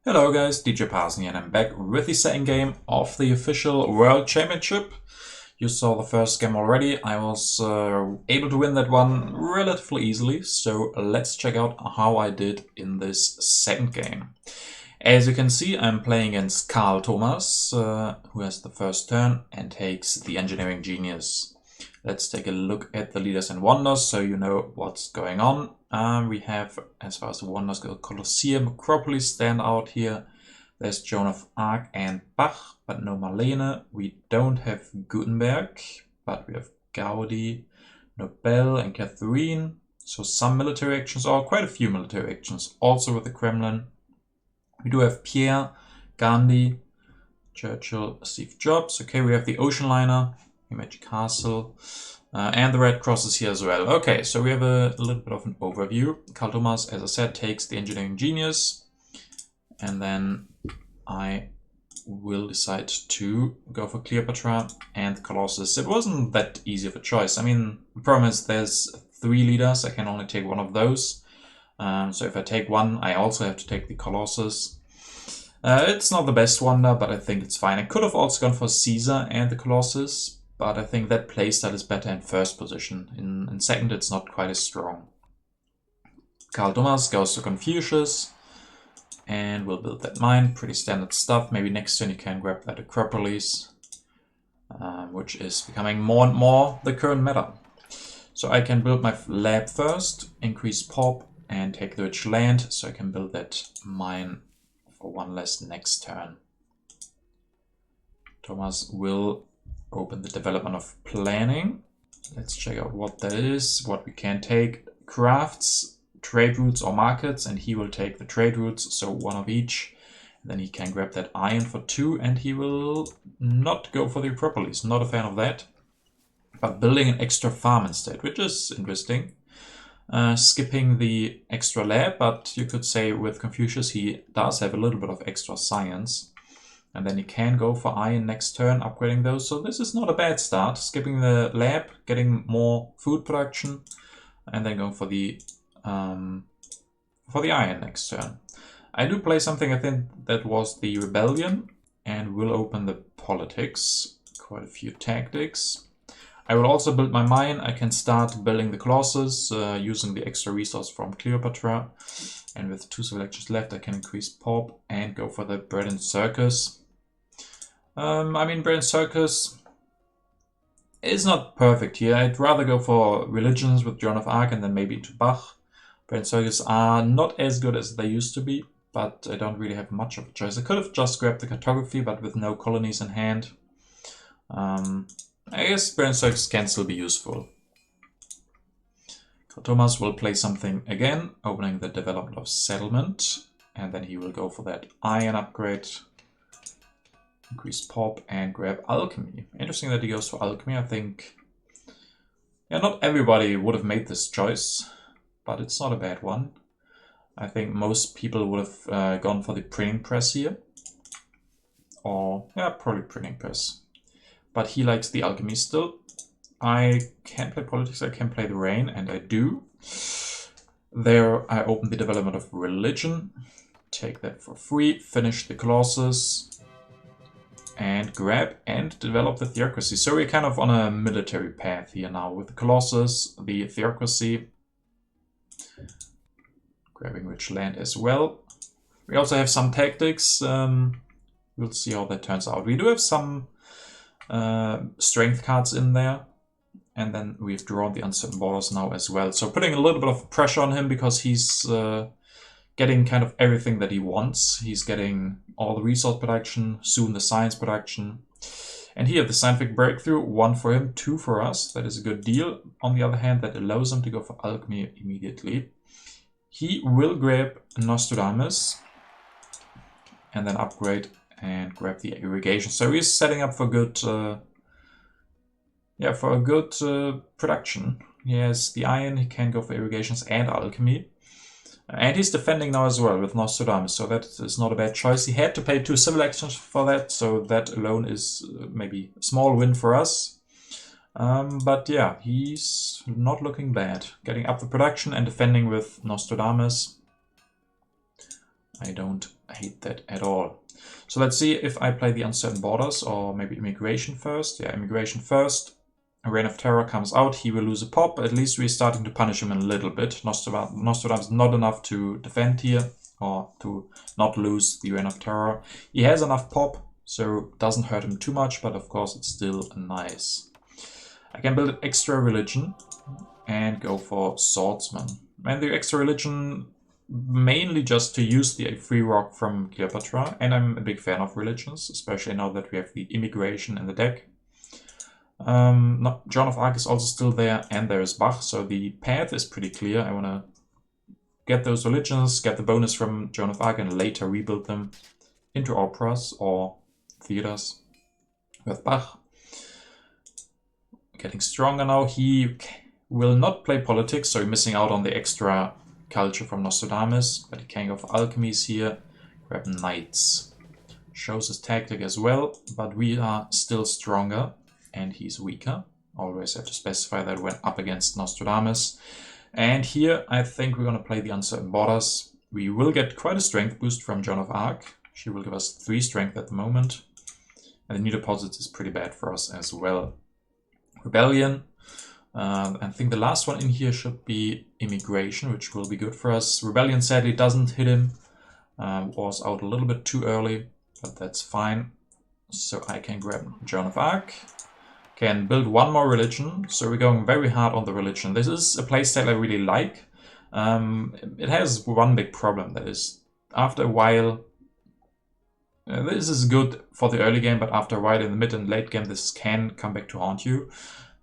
Hello guys, DJParson here, and I'm back with the second game of the official World Championship. You saw the first game already. I was able to win that one relatively easily, so let's check out how I did in this second game. As you can see, I'm playing against KharlThomas, who has the first turn and takes the Engineering Genius. Let's take a look at the leaders and wonders so you know what's going on. We have, as far as the wonders go, Colosseum, Acropolis stand out here. There's Joan of Arc and Bach, but no Marlene. We don't have Gutenberg, but we have Gaudi, Nobel and Catherine. So some military actions, or quite a few military actions, also with the Kremlin. We do have Pierre, Gandhi, Churchill, Steve Jobs. Okay, we have the Ocean Liner, Image Castle, and the Red Cross is here as well. Okay, so we have a little bit of an overview. KharlThomas, as I said, takes the Engineering Genius, and then I will decide to go for Cleopatra and Colossus. It wasn't that easy of a choice. I mean, the problem is there's 3 leaders. I can only take one of those. So if I take one, I also have to take the Colossus. It's not the best wonder, but I think it's fine. I could have also gone for Caesar and the Colossus, but I think that playstyle is better in first position. In second, it's not quite as strong. KharlThomas goes to Confucius, and we'll build that mine. Pretty standard stuff. Maybe next turn you can grab that Acropolis, which is becoming more and more the current meta. So I can build my lab first, increase pop, and take the rich land, so I can build that mine for one less next turn. Thomas will open the development of planning. Let's check out what that is, what we can take. Crafts, trade routes or markets, and he will take the trade routes, so one of each. And then he can grab that iron for 2, and he will not go for the Acropolis. Not a fan of that. But building an extra farm instead, which is interesting. Skipping the extra lab, but you could say with Confucius he does have a little bit of extra science. And then he can go for iron next turn, upgrading those. So this is not a bad start. Skipping the lab, getting more food production, and then going for the iron next turn. I do play something, I think that was the rebellion, and will open the politics. Quite a few tactics. I will also build my mine. I can start building the Colossus using the extra resource from Cleopatra. And with 2 selections left, I can increase pop and go for the bread and circus. I mean, bread and circus is not perfect here. I'd rather go for religions with Joan of Arc and then maybe into Bach. Bread and circus are not as good as they used to be, but I don't really have much of a choice. I could have just grabbed the cartography, but with no colonies in hand. I guess bread and circus can still be useful. KharlThomas will play something again, opening the development of settlement, and then he will go for that iron upgrade. Increase pop and grab alchemy. Interesting that he goes for alchemy. I think, yeah, not everybody would have made this choice, but it's not a bad one. I think most people would have gone for the printing press here, or yeah, probably printing press. But he likes the alchemy still. I can play politics, I can play the rain, and I do. There I open the development of religion, take that for free, finish the Colossus, and grab and develop the theocracy. So we're kind of on a military path here now with the Colossus, the theocracy, grabbing rich land as well. We also have some tactics. We'll see how that turns out. We do have some strength cards in there, and then we've drawn the uncertain borders now as well. So putting a little bit of pressure on him because he's getting kind of everything that he wants. He's getting all the resource production, soon the science production. And here, the scientific breakthrough, 1 for him, 2 for us. That is a good deal. On the other hand, that allows him to go for alchemy immediately. He will grab Nostradamus and then upgrade and grab the irrigation. So he's setting up for good, production. He has the iron, he can go for irrigations and alchemy. And he's defending now as well with Nostradamus, so that is not a bad choice. He had to pay 2 civil actions for that, so that alone is maybe a small win for us. But yeah, he's not looking bad. Getting up the production and defending with Nostradamus. I don't hate that at all. So let's see if I play the Uncertain Borders or maybe Immigration first. Yeah, Immigration first. A Reign of Terror comes out, he will lose a pop. At least we're starting to punish him a little bit. Nostradamus not enough to defend here, or to not lose the Reign of Terror. He has enough pop, so doesn't hurt him too much, but of course it's still nice. I can build an extra religion and go for Swordsman. And the extra religion mainly just to use the free rock from Cleopatra, and I'm a big fan of religions, especially now that we have the Immigration in the deck. No, Joan of Arc is also still there, and there is Bach, so the path is pretty clear. I want to get those religions, get the bonus from Joan of Arc, and later rebuild them into operas or theaters with Bach. Getting stronger now. He will not play politics, so he's missing out on the extra culture from Nostradamus, but he can go for alchemies here, grab knights. Shows his tactic as well, but we are still stronger. And he's weaker. Always have to specify that when up against Nostradamus. And here I think we're going to play the Uncertain Borders. We will get quite a strength boost from Joan of Arc. She will give us 3 strength at the moment. And the new deposits is pretty bad for us as well. Rebellion. I think the last one in here should be Immigration, which will be good for us. Rebellion sadly doesn't hit him. Was out a little bit too early, but that's fine. So I can grab Joan of Arc. Can build one more religion, so we're going very hard on the religion. This is a playstyle I really like. It has one big problem, that is, after a while, this is good for the early game, but after a while in the mid and late game, this can come back to haunt you.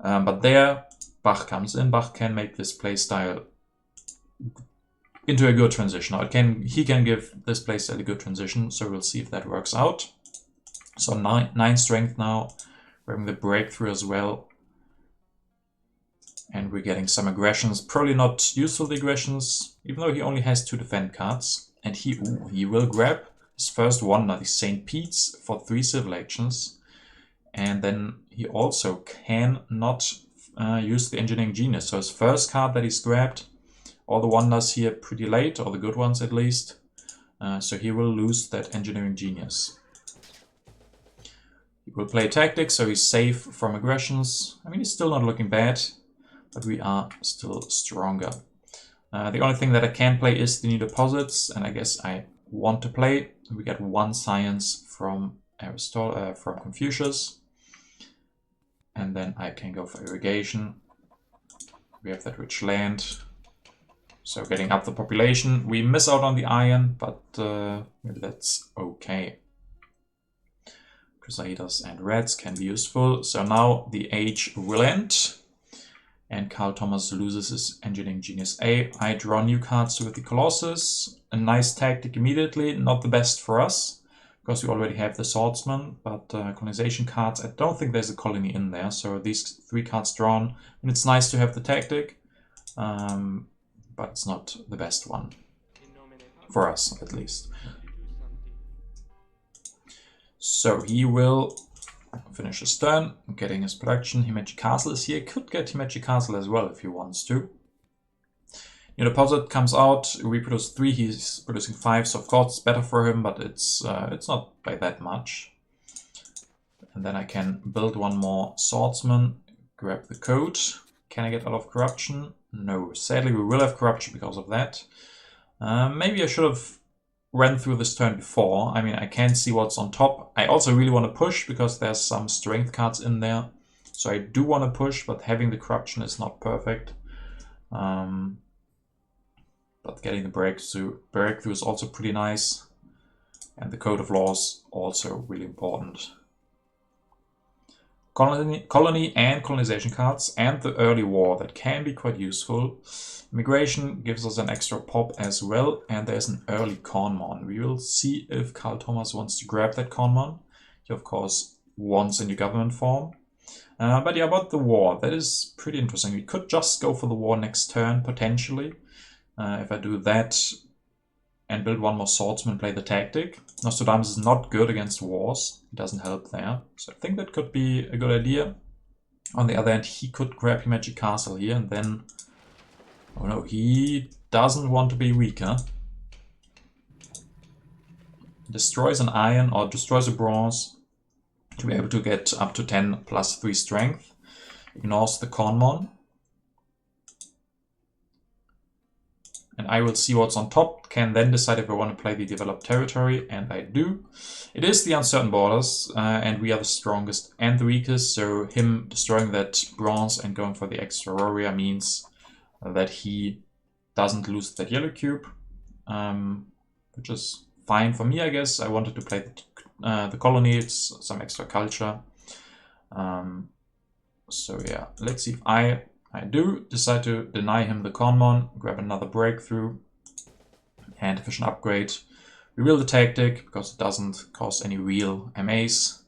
But there, Bach comes in. Bach can make this playstyle into a good transition. Or he can give this playstyle a good transition, so we'll see if that works out. So 9 strength now. We're having the breakthrough as well. And we're getting some aggressions. Probably not useful aggressions, even though he only has 2 defend cards. And he will grab his first one, the St. Pete's, for 3 civil actions. And then he also can not use the Engineering Genius. So his first card that he's grabbed, all the wonders here pretty late, or the good ones at least. So he will lose that Engineering Genius. He will play Tactics, so he's safe from aggressions. I mean, he's still not looking bad, but we are still stronger. The only thing that I can play is the new deposits, and I guess I want to play. We get 1 science from Aristotle, from Confucius. And then I can go for irrigation. We have that rich land. So getting up the population. We miss out on the iron, but maybe that's okay. Crusaders and Reds can be useful. So now the age will end. And KharlThomas loses his Engineering Genius A. I draw new cards with the Colossus. A nice tactic immediately. Not the best for us, because we already have the Swordsman. But colonization cards, I don't think there's a colony in there. So these 3 cards drawn. And it's nice to have the tactic. But it's not the best one. For us, at least. So he will finish his turn, getting his production. Himeji Castle is here. Could get Himeji Castle as well if he wants to. New deposit comes out. We produce 3. He's producing 5, so of course it's better for him, but it's not by that much. And then I can build 1 more Swordsman. Grab the code. Can I get out of corruption? No. Sadly, we will have corruption because of that. Maybe I should have ran through this turn before. I mean, I can't see what's on top. I also really want to push because there's some strength cards in there. So I do want to push, but having the corruption is not perfect. But getting the breakthrough is also pretty nice. And the Code of Laws also really important. Colony and colonization cards and the early war, that can be quite useful. Immigration gives us an extra pop as well, and there's an early Cornmon. We will see if KharlThomas wants to grab that Cornmon. He of course wants a new government form. But yeah, about the war, that is pretty interesting. We could just go for the war next turn, potentially. If I do that and build 1 more Swordsman, play the tactic. Nostradamus is not good against wars. He doesn't help there. So I think that could be a good idea. On the other hand, he could grab Himeji Castle here and then... Oh no, he doesn't want to be weaker. destroys an iron or destroys a bronze to be able to get up to 10 plus 3 strength. Ignores the Conmon. And I will see what's on top, can then decide if I want to play the developed territory, and I do. It is the uncertain borders, and we are the strongest and the weakest, so him destroying that bronze and going for the extra warrior means that he doesn't lose that yellow cube, which is fine for me, I guess. I wanted to play the colony, it's some extra culture. So yeah, let's see if I do decide to deny him the Conmon, grab another breakthrough, and efficient upgrade. Reveal the tactic, because it doesn't cause any real MAs.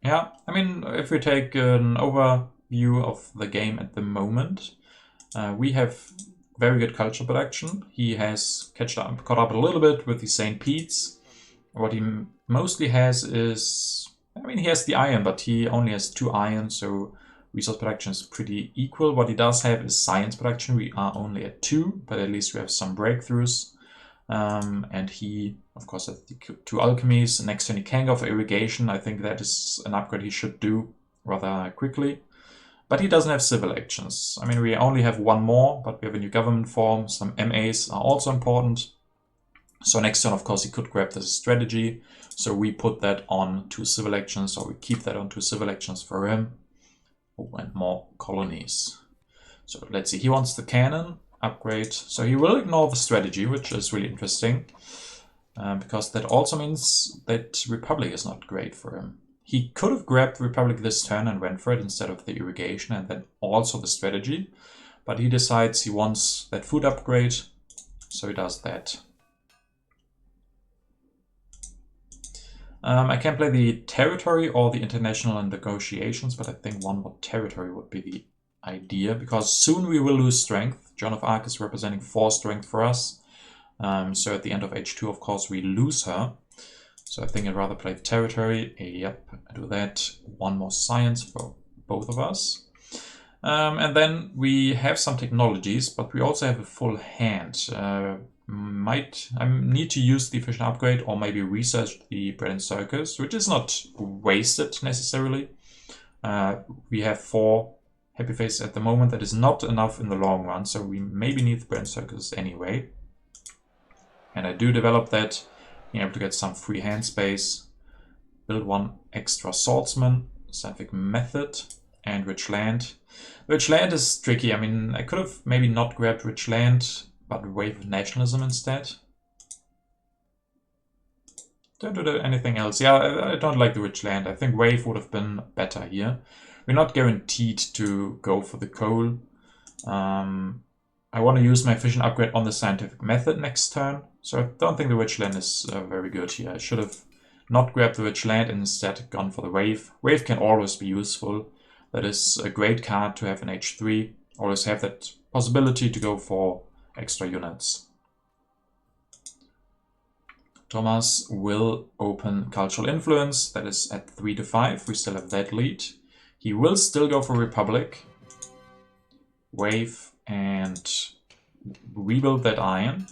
Yeah, I mean, if we take an overview of the game at the moment, we have very good culture production. He has caught up a little bit with the St. Pete's. What he mostly has is, I mean, he has the iron, but he only has 2 iron, so resource production is pretty equal. What he does have is science production. We are only at 2, but at least we have some breakthroughs. And he, of course, has the 2 alchemies. Next turn he can go for irrigation. I think that is an upgrade he should do rather quickly. But he doesn't have civil actions. I mean, we only have 1 more, but we have a new government form. Some MAs are also important. So next turn, of course, he could grab this strategy. So we put that on 2 civil actions, or we keep that on 2 civil actions for him. Oh, and more colonies. So let's see, he wants the cannon upgrade. So he will ignore the strategy, which is really interesting. Because that also means that Republic is not great for him. He could have grabbed Republic this turn and went for it instead of the irrigation and then also the strategy. But he decides he wants that food upgrade, so he does that. I can play the territory or the international negotiations, but I think one more territory would be the idea, because soon we will lose strength. Joan of Arc is representing 4 strength for us. So at the end of H2, of course, we lose her. So I think I'd rather play the territory. Yep, I do that. 1 more science for both of us. And then we have some technologies, but we also have a full hand. I need to use the efficient upgrade or maybe research the bread and circus, which is not wasted necessarily. We have 4 happy faces at the moment. That is not enough in the long run, so we maybe need the bread and circus anyway. And I do develop that, being able to get some free hand space, build 1 extra swordsman, scientific method, and rich land. Rich land is tricky. I mean, I could have maybe not grabbed rich land, but wave of nationalism instead. Don't do anything else. Yeah, I don't like the rich land. I think wave would have been better here. We're not guaranteed to go for the coal. I want to use my efficient upgrade on the scientific method next turn. So I don't think the rich land is very good here. I should have not grabbed the rich land and instead gone for the wave. Wave can always be useful. That is a great card to have in H3. Always have that possibility to go for extra units. Thomas will open cultural influence. That is at 3 to 5. We still have that lead. He will still go for Republic. Wave and rebuild that iron.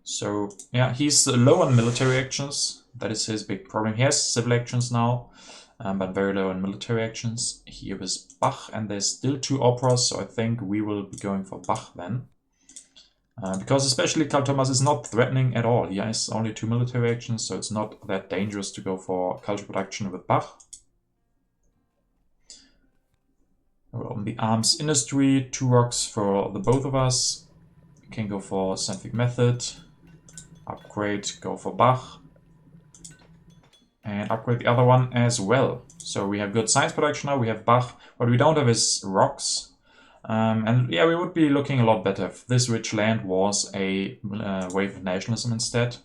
So yeah, he's low on military actions. That is his big problem. He has civil actions now, but very low on military actions. Here is Bach, and there's still 2 operas, so I think we will be going for Bach then. Because especially KharlThomas is not threatening at all. He has only 2 military actions, so it's not that dangerous to go for culture production with Bach. We'll open the arms industry, 2 rocks for the both of us. We can go for scientific method, upgrade, go for Bach, and upgrade the other one as well. So we have good science production now, we have Bach. What we don't have is rocks. And yeah, we would be looking a lot better if this rich land was a wave of nationalism instead.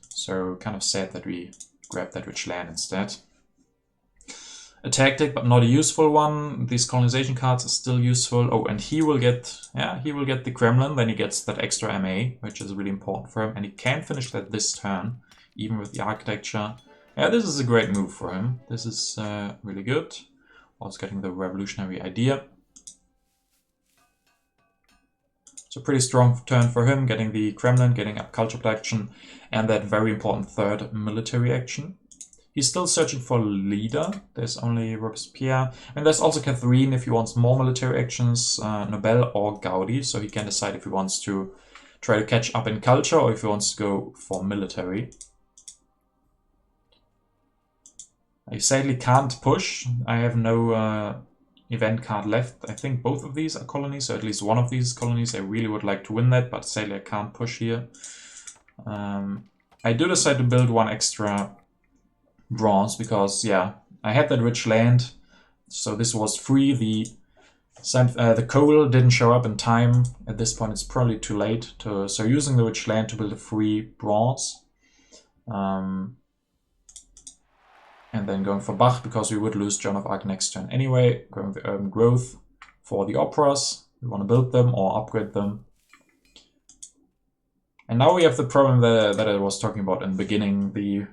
So kind of sad that we grabbed that rich land instead. A tactic, but not a useful one. These colonization cards are still useful. Oh, and he will get the Kremlin. Then he gets that extra MA, which is really important for him. And he can finish that this turn, even with the architecture. Yeah, this is a great move for him. This is really good. Also getting the revolutionary idea. It's a pretty strong turn for him, getting the Kremlin, getting up culture protection, and that very important third military action. He's still searching for leader. There's only Robespierre. And there's also Catherine if he wants more military actions, Nobel or Gaudi. So he can decide if he wants to try to catch up in culture or if he wants to go for military. I sadly can't push. I have no event card left. I think both of these are colonies, so at least one of these colonies. I really would like to win that, but sadly I can't push here. I do decide to build one extra bronze because, yeah, I had that rich land, so this was free. The coal didn't show up in time. At this point it's probably too late, so using the rich land to build a free bronze. And then going for Bach, because we would lose Joan of Arc next turn anyway. Going for urban growth for the operas. We want to build them or upgrade them. And now we have the problem that I was talking about in the beginning. The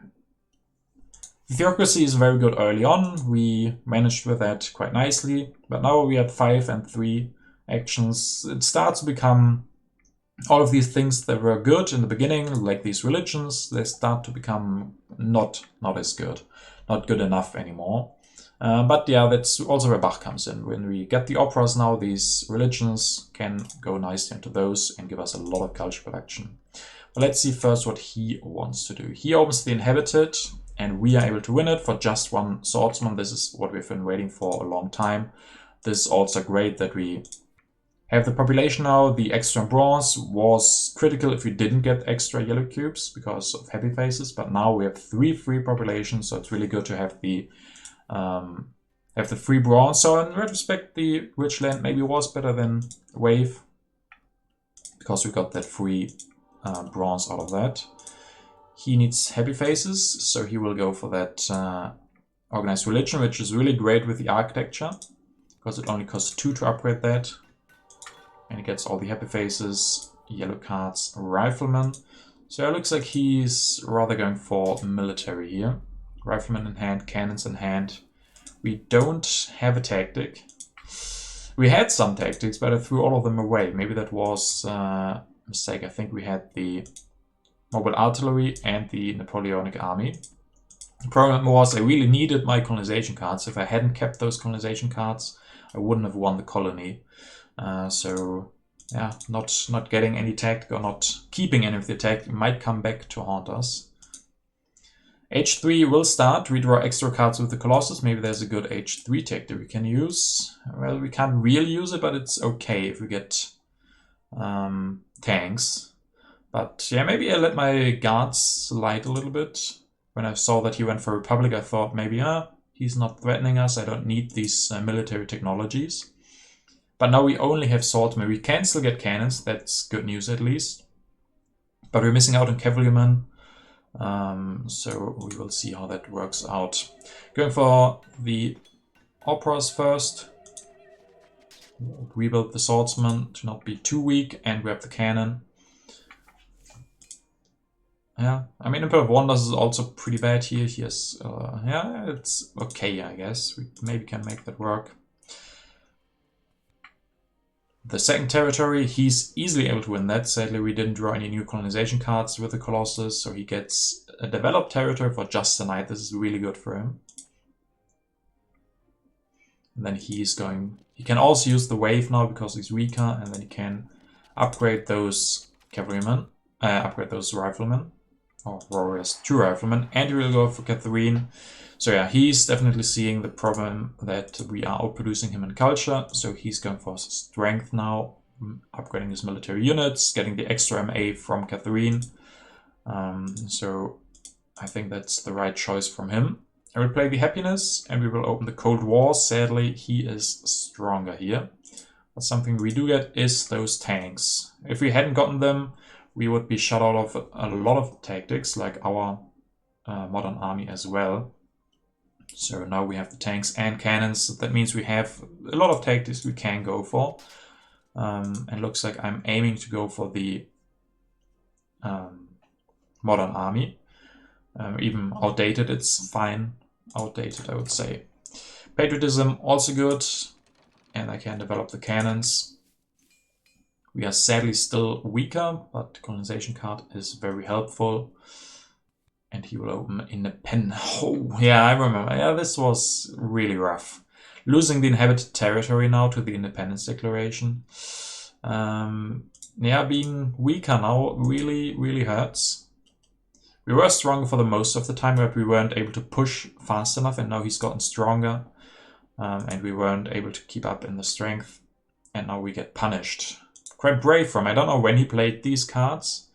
theocracy is very good early on. We managed with that quite nicely. But now we had 5 and 3 actions. It starts to become all of these things that were good in the beginning, like these religions, they start to become not as good. Not good enough anymore. But yeah, that's also where Bach comes in. When we get the operas now, these religions can go nicely into those and give us a lot of culture production. But let's see first what he wants to do. He opens the Inhabited, and we are able to win it for just 1 swordsman. This is what we've been waiting for a long time. This is also great that we have the population now. The extra bronze was critical if we didn't get extra yellow cubes because of heavy faces, but now we have 3 free populations, so it's really good to have the free bronze. So in retrospect, the rich land maybe was better than wave because we got that free bronze out of that. He needs heavy faces, so he will go for that organized religion, which is really great with the architecture because it only costs 2 to upgrade that. And he gets all the happy faces, yellow cards, rifleman. So it looks like he's rather going for military here. Rifleman in hand, cannons in hand. We don't have a tactic. We had some tactics, but I threw all of them away. Maybe that was a mistake. I think we had the mobile artillery and the Napoleonic army. The problem was I really needed my colonization cards. If I hadn't kept those colonization cards, I wouldn't have won the colony. So yeah, not getting any tactic or not keeping any of the tactic might come back to haunt us. H3 will start. Redraw extra cards with the Colossus. Maybe there's a good H3 tactic we can use. Well, we can't really use it, but it's okay if we get tanks. But yeah, maybe I let my guards slide a little bit. When I saw that he went for Republic, I thought maybe he's not threatening us. I don't need these military technologies. But now we only have swordsmen. We can still get cannons. That's good news at least. But we're missing out on cavalrymen. So we will see how that works out. Going for the operas first. Rebuild the swordsman to not be too weak. And we have the cannon. Yeah, I mean, Emperor of Wonders is also pretty bad here. He has, yeah, it's okay, I guess. We maybe can make that work. The second territory, he's easily able to win that. Sadly, we didn't draw any new colonization cards with the Colossus, so he gets a developed territory for just a knight. This is really good for him. And then he can also use the wave now because he's weaker, and then he can upgrade those cavalrymen, upgrade those riflemen, or warriors, 2 riflemen, and he will go for Catherine. So yeah, he's definitely seeing the problem that we are outproducing him in culture. So he's going for strength now, upgrading his military units, getting the extra MA from Catherine. So I think that's the right choice from him. I will play the happiness and we will open the Cold War. Sadly, he is stronger here. But something we do get is those tanks. If we hadn't gotten them, we would be shut out of a lot of tactics, like our modern army as well. So now we have the tanks and cannons. That means we have a lot of tactics we can go for. And looks like I'm aiming to go for the modern army. Even outdated, it's fine. Outdated, I would say. Patriotism, also good. And I can develop the cannons. We are sadly still weaker, but the colonization card is very helpful. And he will open in the pen. Oh, yeah, I remember. Yeah, this was really rough. Losing the inhabited territory now to the independence declaration. Yeah, being weaker now really, really hurts. We were stronger for the most of the time, but we weren't able to push fast enough, and now he's gotten stronger. And we weren't able to keep up in the strength, and now we get punished. Quite brave from him. I don't know when he played these cards.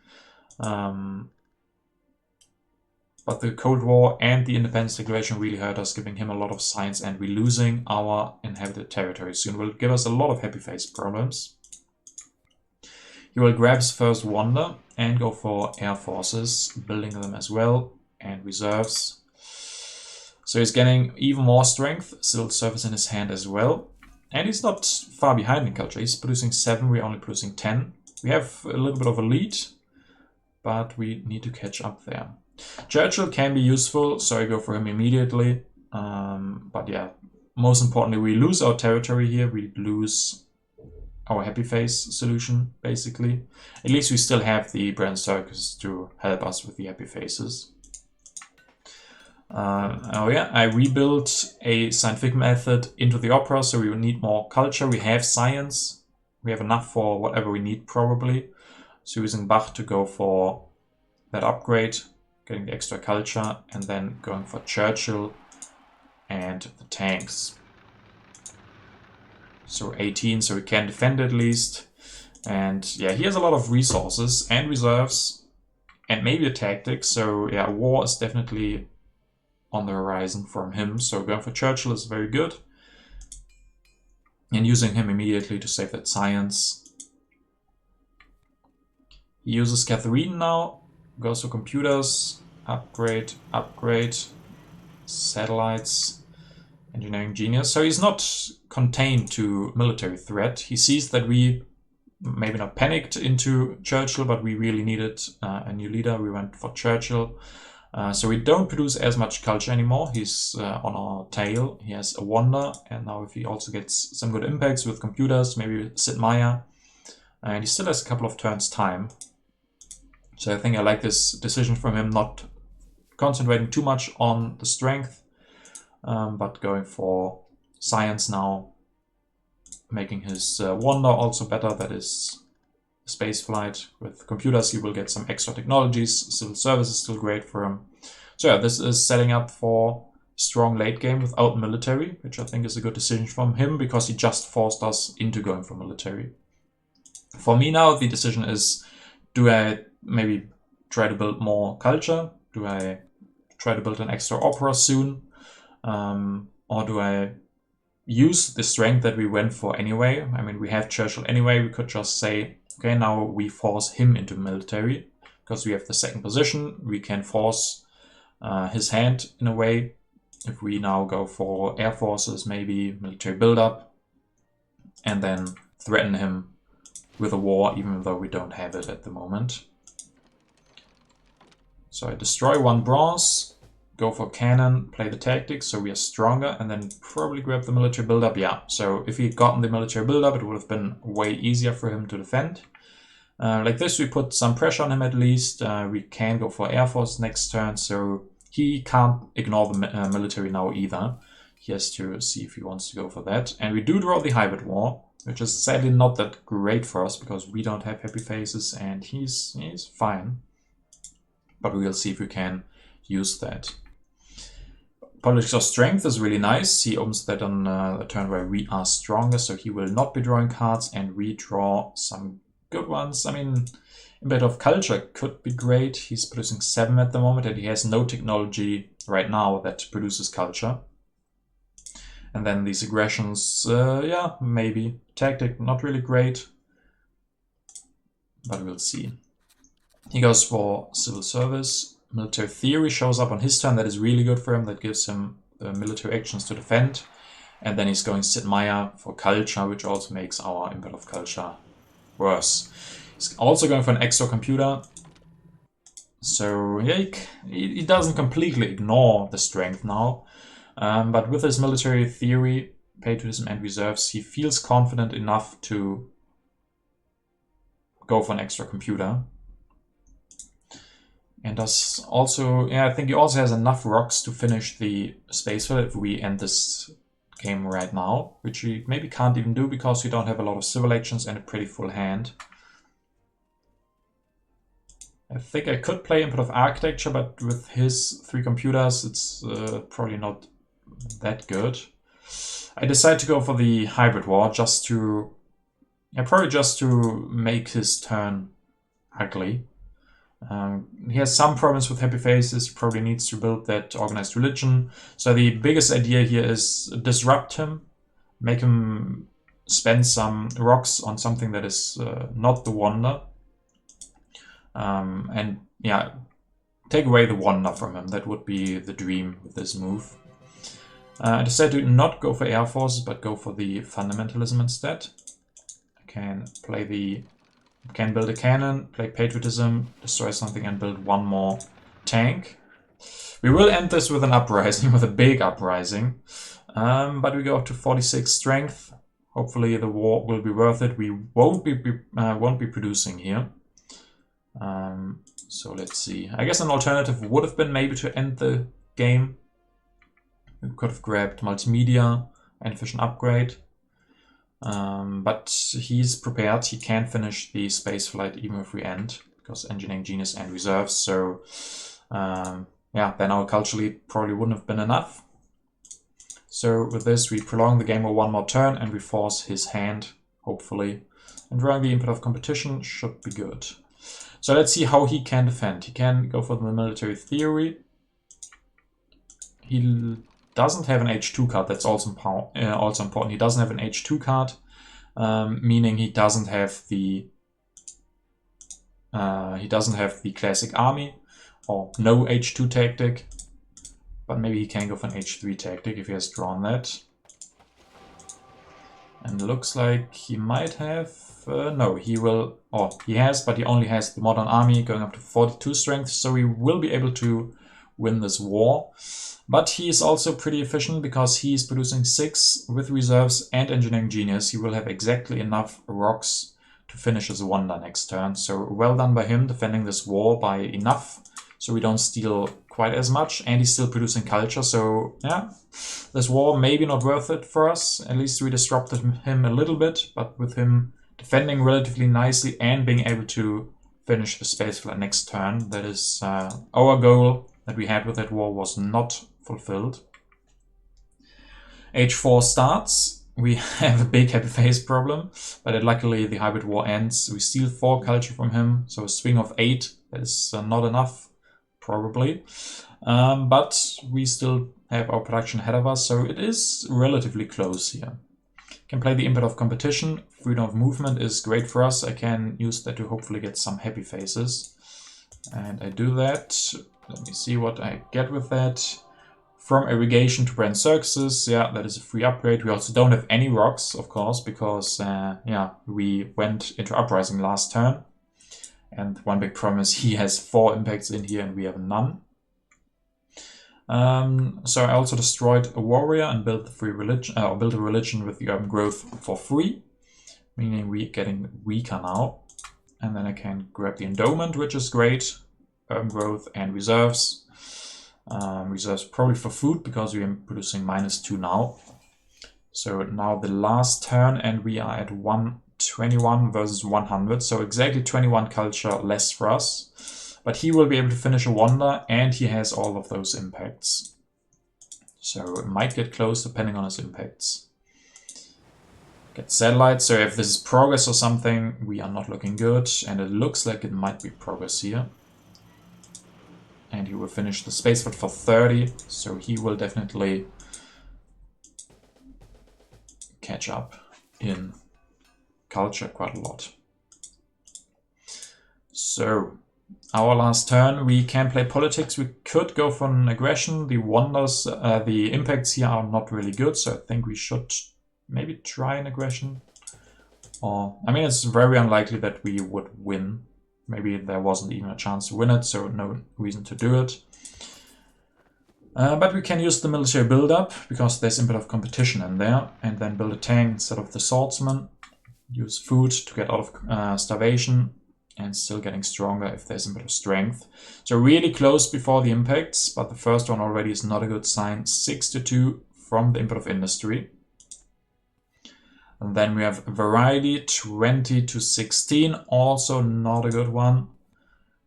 But the Cold War and the Independence Declaration really hurt us, giving him a lot of science, and we're losing our inhabited territory soon. Will give us a lot of happy face problems. He will grab his first wonder and go for air forces, building them as well, and reserves. So he's getting even more strength, civil service in his hand as well. And he's not far behind in culture. He's producing 7, we're only producing 10. We have a little bit of a lead, but we need to catch up there. Churchill can be useful, so I go for him immediately. But yeah, most importantly, we lose our territory here. We lose our happy face solution, basically. At least we still have the Brand Circus to help us with the happy faces. Oh yeah, I rebuilt a scientific method into the opera, so we will need more culture. We have science. We have enough for whatever we need, probably. So using Bach to go for that upgrade, getting the extra culture, and then going for Churchill and the tanks. So 18, so we can defend at least. And yeah, he has a lot of resources and reserves and maybe a tactic. So yeah, war is definitely on the horizon from him. So going for Churchill is very good. And using him immediately to save that science. He uses Catherine now. Goes for computers. Upgrade, upgrade. Satellites. Engineering genius. So he's not contained to military threat. He sees that we maybe not panicked into Churchill, but we really needed a new leader. We went for Churchill. So we don't produce as much culture anymore. He's on our tail. He has a wonder. And now if he also gets some good impacts with computers, maybe Sid Meier. And he still has a couple of turns time. So I think I like this decision from him, not concentrating too much on the strength, but going for science now, making his wonder also better. That is space flight. With computers, he will get some extra technologies. Civil service is still great for him. So yeah, this is setting up for strong late game without military, which I think is a good decision from him because he just forced us into going for military. For me now, the decision is, do I maybe try to build more culture? Do I try to build an extra opera soon? Or do I use the strength that we went for anyway? I mean, we have Churchill anyway. We could just say, okay, now we force him into military because we have the second position. We can force his hand in a way. If we now go for air forces, maybe military buildup, and then threaten him with a war, even though we don't have it at the moment. So I destroy one bronze, go for cannon, play the tactics, so we are stronger, and then probably grab the military buildup. Yeah, so if he'd gotten the military buildup, it would have been way easier for him to defend. Like this, we put some pressure on him at least. We can go for air force next turn, so he can't ignore the military now either. He has to see if he wants to go for that. And we do draw the hybrid war, which is sadly not that great for us because we don't have happy faces and he's fine. But we will see if we can use that. Politics of Strength is really nice. He opens that on a turn where we are stronger, so he will not be drawing cards, and we draw some good ones. I mean, Impact of Culture could be great. He's producing 7 at the moment, and he has no technology right now that produces culture. And then these aggressions, yeah, maybe. Tactic, not really great. But we'll see. He goes for civil service. Military theory shows up on his turn. That is really good for him. That gives him the military actions to defend. And then he's going Sid Meier for culture, which also makes our impact of culture worse. He's also going for an extra computer. So yeah, he doesn't completely ignore the strength now. But with his military theory, patriotism and reserves, he feels confident enough to go for an extra computer. And does also, yeah, I think he also has enough rocks to finish the space fill if we end this game right now, which we maybe can't even do because we don't have a lot of civil actions and a pretty full hand. I think I could play input of architecture, but with his 3 computers, it's probably not that good. I decided to go for the hybrid war just to, probably just to make his turn ugly. He has some problems with happy faces, probably needs to build that organized religion. So the biggest idea here is disrupt him, make him spend some rocks on something that is not the wonder. And yeah, take away the wonder from him. That would be the dream with this move. I decided to not go for air forces, but go for the fundamentalism instead. I can play the... Can build a cannon, play patriotism, destroy something and build 1 more tank. We will end this with an uprising, with a big uprising. But we go up to 46 strength. Hopefully the war will be worth it. We won't be producing here. So let's see. I guess an alternative would have been maybe to end the game. We could have grabbed multimedia and efficient upgrade. But he's prepared, he can finish the space flight even if we end, because engineering genius and reserves, so yeah, then our culture lead probably wouldn't have been enough. So with this we prolong the game with 1 more turn and we force his hand, hopefully. And drawing the input of competition should be good. So let's see how he can defend. He can go for the military theory. He doesn't have an H2 card, that's also important. He doesn't have an H2 card, meaning he doesn't have the classic army or no H2 tactic, but maybe he can go for an H3 tactic if he has drawn that. And looks like he might have, no, he will, or he has, but he only has the modern army going up to 42 strength, so he will be able to win this war. But he is also pretty efficient because he is producing 6 with reserves and engineering genius. He will have exactly enough rocks to finish his wonder next turn. So well done by him defending this war by enough so we don't steal quite as much. And he's still producing culture. So yeah, this war maybe not worth it for us. At least we disrupted him a little bit. But with him defending relatively nicely and being able to finish the space flight next turn, that is our goal that we had with that war was not fulfilled. H4 starts. We have a big happy face problem, but luckily the hybrid war ends. We steal 4 culture from him, so a swing of 8. That is not enough, probably. But we still have our production ahead of us, so it is relatively close here. Can play the input of competition. Freedom of movement is great for us. I can use that to hopefully get some happy faces. And I do that. Let me see what I get with that. From irrigation to brand circuses, yeah, that is a free upgrade. We also don't have any rocks, of course, because yeah, we went into uprising last turn. And one big problem is he has 4 impacts in here and we have none. So I also destroyed a warrior and built the free religion, or built a religion with the urban growth for free, meaning we're getting weaker now. And then I can grab the endowment, which is great, urban growth and reserves. Reserves probably for food because we are producing -2 now. So now the last turn and we are at 121 versus 100. So exactly 21 culture less for us. But he will be able to finish a wonder and he has all of those impacts. So it might get close depending on his impacts. Get satellites. So if this is progress or something, we are not looking good. And it looks like it might be progress here. And he will finish the space flight for 30, so he will definitely catch up in culture quite a lot. So, our last turn, we can play politics. We could go for an aggression. The wonders, the impacts here are not really good, so I think we should maybe try an aggression. Or, I mean, it's very unlikely that we would win. Maybe there wasn't even a chance to win it, so no reason to do it. But we can use the military build-up, because there's input of competition in there, and then build a tank instead of the swordsman. Use food to get out of starvation, and still getting stronger if there's a bit of strength. So really close before the impacts, but the first one already is not a good sign. 6-2 from the input of industry. And then we have variety, 20-16, also not a good one.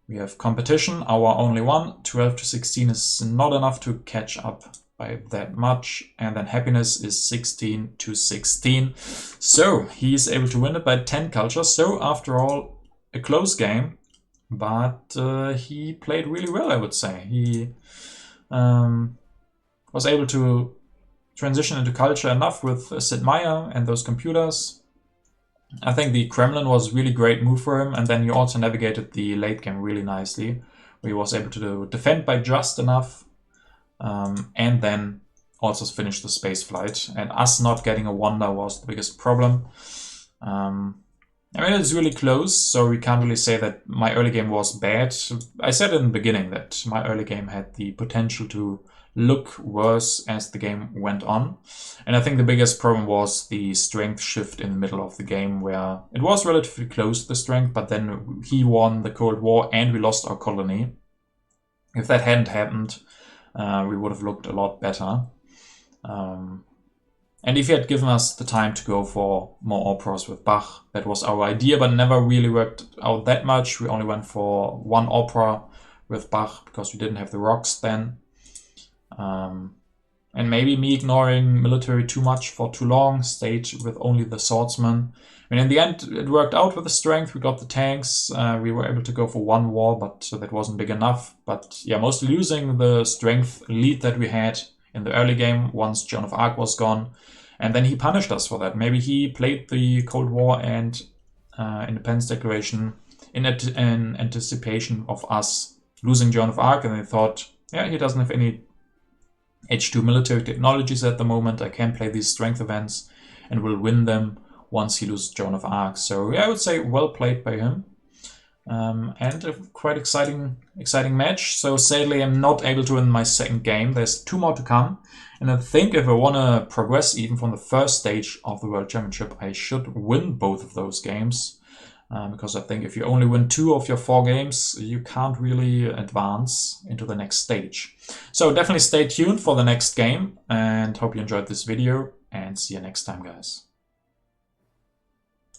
We have competition, our only one. 12-16 is not enough to catch up by that much. And then happiness is 16-16. So he is able to win it by 10 culture. So after all, a close game, but he played really well, I would say. He was able to transition into culture enough with Sid Meier and those computers. I think the Kremlin was a really great move for him, and then he also navigated the late game really nicely, where he was able to defend by just enough, and then also finish the space flight. And us not getting a wonder was the biggest problem. I mean, it's really close, so we can't really say that my early game was bad. I said in the beginning that my early game had the potential to look worse as the game went on. And I think the biggest problem was the strength shift in the middle of the game, where it was relatively close to the strength, but then he won the Cold War and we lost our colony. If that hadn't happened, we would have looked a lot better. And if he had given us the time to go for more operas with Bach, that was our idea, but never really worked out that much. We only went for one opera with Bach because we didn't have the rocks then. And maybe me ignoring military too much for too long, stayed with only the swordsman. I mean, in the end, it worked out with the strength. We got the tanks. We were able to go for one war, but that wasn't big enough. But yeah, mostly losing the strength lead that we had in the early game once Joan of Arc was gone. And then he punished us for that. Maybe he played the Cold War and Independence Declaration in anticipation of us losing Joan of Arc, and they thought, yeah, he doesn't have any H2 military technologies at the moment. I can play these strength events and will win them once he loses Joan of Arc. So yeah, I would say well played by him. And a quite exciting match. So sadly, I'm not able to win my second game. There's 2 more to come. And I think if I want to progress even from the first stage of the World Championship, I should win both of those games. Because I think if you only win 2 of your 4 games, you can't really advance into the next stage. So definitely stay tuned for the next game, and hope you enjoyed this video, and see you next time, guys.